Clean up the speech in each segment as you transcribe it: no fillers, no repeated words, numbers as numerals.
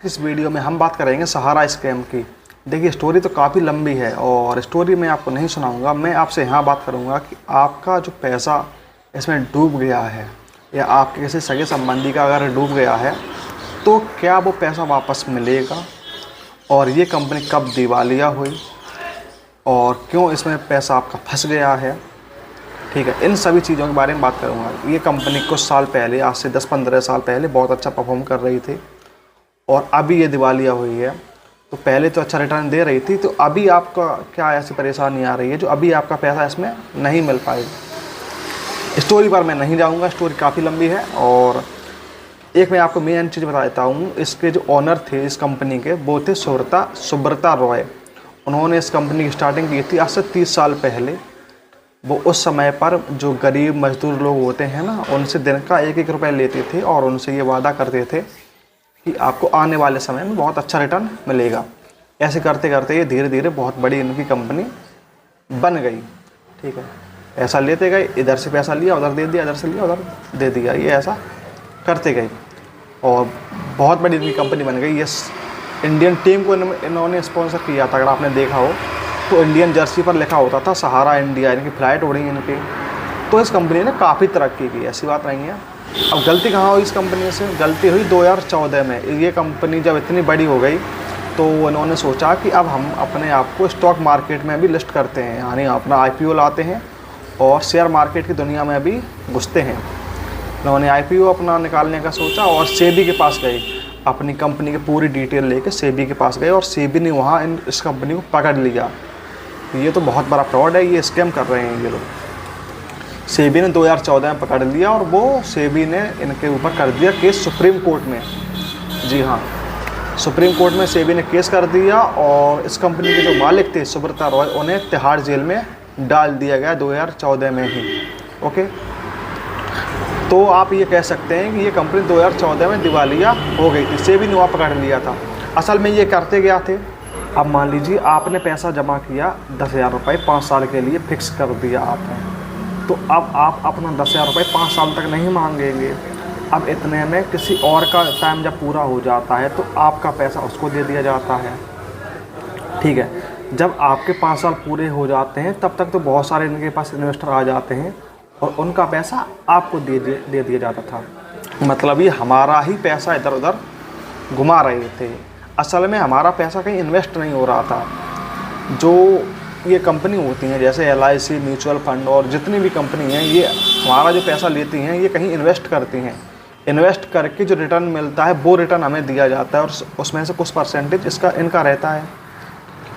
इस वीडियो में हम बात करेंगे सहारा स्कैम की। देखिए स्टोरी तो काफ़ी लंबी है और स्टोरी मैं आपको नहीं सुनाऊंगा। मैं आपसे यहाँ बात करूँगा कि आपका जो पैसा इसमें डूब गया है या आपके किसी सगे संबंधी का अगर डूब गया है तो क्या वो पैसा वापस मिलेगा और ये कंपनी कब दिवालिया हुई और क्यों इसमें पैसा आपका फंस गया है। ठीक है, इन सभी चीज़ों के बारे में बात करूँगा। ये कंपनी कुछ साल पहले, आज से 10-15 साल पहले बहुत अच्छा परफॉर्म कर रही थी और अभी ये दिवालिया हुई है। तो पहले तो अच्छा रिटर्न दे रही थी, तो अभी आपका क्या ऐसी परेशानी आ रही है जो अभी आपका पैसा इसमें नहीं मिल पाएगा। स्टोरी पर मैं नहीं जाऊंगा, स्टोरी काफ़ी लंबी है। और एक मैं आपको मेन चीज़ बता देता हूँ, इसके जो ऑनर थे इस कंपनी के वो थे सुब्रता रॉय। उन्होंने इस कंपनी की स्टार्टिंग की थी आज से 30 साल पहले। वो उस समय पर जो गरीब मजदूर लोग होते हैं ना, उनसे दिन का 1-1 रुपये लेते थे और उनसे ये वादा करते थे कि आपको आने वाले समय में बहुत अच्छा रिटर्न मिलेगा। ऐसे करते करते ये धीरे धीरे बहुत बड़ी इनकी कंपनी बन गई। ठीक है, ऐसा लेते गए, इधर से पैसा लिया उधर दे दिया, इधर से लिया उधर दे दिया, ये ऐसा करते गए और बहुत बड़ी इनकी कंपनी बन गई। ये इंडियन टीम को इन्होंने स्पॉन्सर किया था। अगर आपने देखा हो तो इंडियन जर्सी पर लिखा होता था सहारा इंडिया, इनकी फ़्लाइट उड़ी इनकी। तो इस कंपनी ने काफ़ी तरक्की की, ऐसी बात नहीं है। अब गलती कहाँ हुई इस कंपनी से? गलती हुई 2014 में। ये कंपनी जब इतनी बड़ी हो गई तो इन्होंने सोचा कि अब हम अपने आप को स्टॉक मार्केट में भी लिस्ट करते हैं, यानी अपना IPO लाते हैं और शेयर मार्केट की दुनिया में भी घुसते हैं। इन्होंने IPO अपना निकालने का सोचा और सेबी के पास गए, अपनी कंपनी की पूरी डिटेल लेके सेबी के पास गए और सेबी ने वहाँ इस कंपनी को पकड़ लिया। ये तो बहुत बड़ा फ्रॉड है, ये स्कैम कर रहे हैं ये लोग। सेबी ने 2014 में पकड़ लिया और वो सेबी ने इनके ऊपर कर दिया केस सुप्रीम कोर्ट में। जी हाँ, सुप्रीम कोर्ट में सेबी ने केस कर दिया और इस कंपनी के जो मालिक थे सुब्रता रॉय, उन्हें तिहाड़ जेल में डाल दिया गया 2014 में ही। ओके, तो आप ये कह सकते हैं कि ये कंपनी 2014 में दिवालिया हो गई थी, सेबी ने वहाँ पकड़ लिया था। असल में ये करते क्या थे, अब मान लीजिए आपने पैसा जमा किया 10,000 रुपये 5 साल के लिए फिक्स कर दिया आपने, तो अब आप अपना 10,000 रुपये 5 साल तक नहीं मांगेंगे। अब इतने में किसी और का टाइम जब पूरा हो जाता है तो आपका पैसा उसको दे दिया जाता है। ठीक है, जब आपके 5 साल पूरे हो जाते हैं तब तक तो बहुत सारे इनके पास इन्वेस्टर आ जाते हैं और उनका पैसा आपको दे दिया जाता था। मतलब ये हमारा ही पैसा इधर उधर घुमा रहे थे। असल में हमारा पैसा कहीं इन्वेस्ट नहीं हो रहा था। जो ये कंपनी होती हैं जैसे LIC, म्यूचुअल फंड और जितनी भी कंपनी हैं, ये हमारा जो पैसा लेती हैं ये कहीं इन्वेस्ट करती हैं। इन्वेस्ट करके जो रिटर्न मिलता है वो रिटर्न हमें दिया जाता है और उसमें से कुछ परसेंटेज इनका रहता है।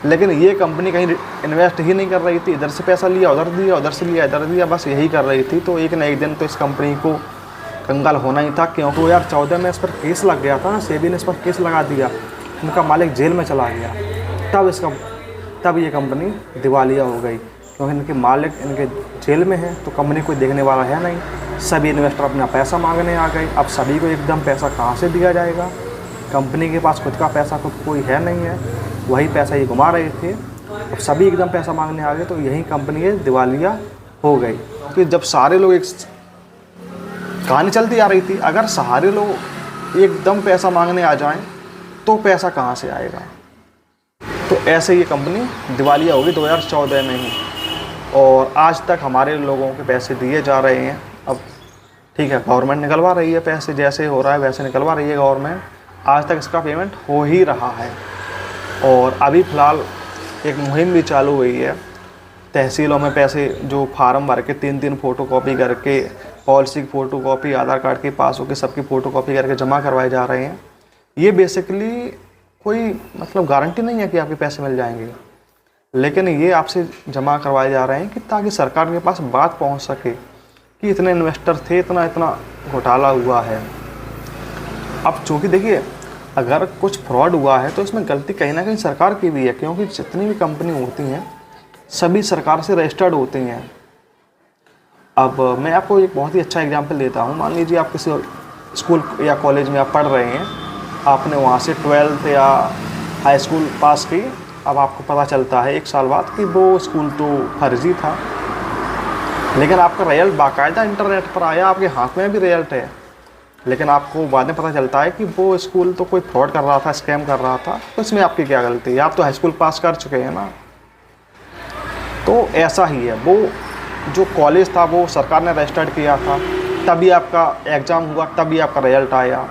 लेकिन ये कंपनी कहीं इन्वेस्ट ही नहीं कर रही थी, इधर से पैसा लिया उधर दिया, उधर से लिया इधर दिया, बस यही कर रही थी। तो एक न एक दिन तो इस कंपनी को कंगाल होना ही था, क्योंकि 2014 में इस पर केस लग गया था ना, सेबी ने इस पर केस लगा दिया, इनका मालिक जेल में चला गया। तब ये कंपनी दिवालिया हो गई, क्योंकि इनके मालिक इनके जेल में है तो कंपनी कोई देखने वाला है नहीं। सभी इन्वेस्टर अपना पैसा मांगने आ गए। अब सभी को एकदम पैसा कहाँ से दिया जाएगा? कंपनी के पास खुद का पैसा खुद कोई है नहीं है, वही पैसा ये घुमा रहे थे। अब सभी एकदम पैसा मांगने आ गए तो यही कंपनी ये दिवालिया हो गई। तो जब सारे लोग एक कहानी चलती आ रही थी, अगर सारे लोग एकदम पैसा मांगने आ जाएं तो पैसा कहाँ से आएगा? तो ऐसे ये कंपनी दिवालिया होगी 2014 में ही और आज तक हमारे लोगों के पैसे दिए जा रहे हैं। अब ठीक है, गवर्नमेंट निकलवा रही है पैसे, जैसे हो रहा है वैसे निकलवा रही है गवर्नमेंट। आज तक इसका पेमेंट हो ही रहा है और अभी फ़िलहाल एक मुहिम भी चालू हुई है। तहसीलों में पैसे जो फार्म भर के 3-3 फ़ोटोकॉपी करके, पॉलिसी की फ़ोटोकॉपी, आधार कार्ड की, पासबुक की, सबकी फ़ोटोकॉपी करके जमा करवाए जा रहे हैं। ये बेसिकली कोई मतलब गारंटी नहीं है कि आपके पैसे मिल जाएंगे, लेकिन ये आपसे जमा करवाए जा रहे हैं कि ताकि सरकार के पास बात पहुंच सके कि इतने इन्वेस्टर थे, इतना घोटाला हुआ है। अब चूँकि देखिए, अगर कुछ फ्रॉड हुआ है तो इसमें गलती कहीं ना कहीं सरकार की भी है, क्योंकि जितनी भी कंपनी होती हैं सभी सरकार से रजिस्टर्ड होती हैं। अब मैं आपको एक बहुत ही अच्छा एग्जांपल देता हूँ। मान लीजिए आप किसी स्कूल या कॉलेज में आप पढ़ रहे हैं, आपने वहाँ से 12th या हाई स्कूल पास की। अब आपको पता चलता है 1 साल बाद कि वो स्कूल तो फर्जी था, लेकिन आपका रिजल्ट बाकायदा इंटरनेट पर आया, आपके हाथ में भी रिजल्ट है। लेकिन आपको बाद में पता चलता है कि वो स्कूल तो कोई फ्रॉड कर रहा था, स्कैम कर रहा था, तो इसमें आपकी क्या गलती है? आप तो हाई स्कूल पास कर चुके हैं ना। तो ऐसा ही है, वो जो कॉलेज था वो सरकार ने रजिस्टर्ड किया था, तभी आपका एग्ज़ाम हुआ, तभी आपका रिजल्ट आया।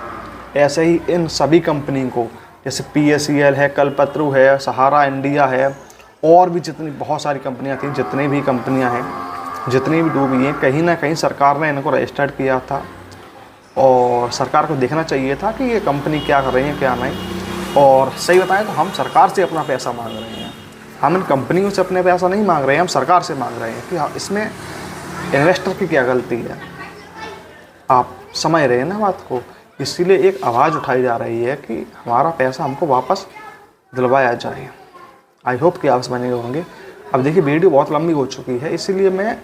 ऐसे ही इन सभी कंपनी को, जैसे PACL है, कल्पतरू है, सहारा इंडिया है, और भी जितनी बहुत सारी कंपनियां थी, जितनी भी कंपनियां हैं, जितनी भी डूबी हैं, कहीं ना कहीं सरकार ने इनको रजिस्टर्ड किया था। और सरकार को देखना चाहिए था कि ये कंपनी क्या कर रही है, क्या नहीं। और सही बताएं तो हम सरकार से अपना पैसा मांग रहे हैं, हम इन कंपनियों से अपने पैसा नहीं मांग रहे हैं, हम सरकार से मांग रहे हैं कि इसमें इन्वेस्टर की क्या गलती है। आप समझ रहे हैं ना बात को? इसीलिए एक आवाज़ उठाई जा रही है कि हमारा पैसा हमको वापस दिलवाया जाए। आई होप कि आप समझ गए होंगे। अब देखिए, वीडियो बहुत लंबी हो चुकी है, इसीलिए मैं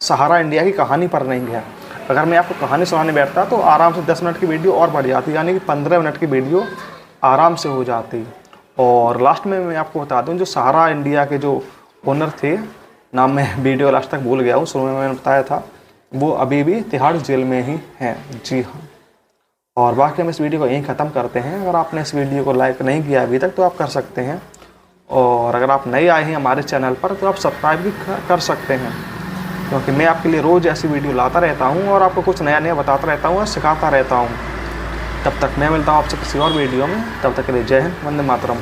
सहारा इंडिया की कहानी पर नहीं गया। अगर मैं आपको कहानी सुनाने बैठता तो आराम से 10 मिनट की वीडियो और बढ़ जाती, यानी कि 15 मिनट की वीडियो आराम से हो जाती। और लास्ट में मैं आपको बता दूं, जो सहारा इंडिया के जो ओनर थे, नाम मैं वीडियो लास्ट तक भूल गया हूँ, शुरू में मैंने बताया था, वो अभी भी तिहाड़ जेल में ही हैं। जी हाँ। और बाकी हम इस वीडियो को यहीं ख़त्म करते हैं। अगर आपने इस वीडियो को लाइक नहीं किया अभी तक तो आप कर सकते हैं, और अगर आप नए आए हैं हमारे चैनल पर तो आप सब्सक्राइब भी कर सकते हैं, क्योंकि मैं आपके लिए रोज़ ऐसी वीडियो लाता रहता हूँ और आपको कुछ नया नया बताता रहता हूँ और सिखाता रहता हूँ। तब तक मैं मिलता हूँ आपसे किसी और वीडियो में, तब तक के लिए जय हिंद, वंदे मातरम।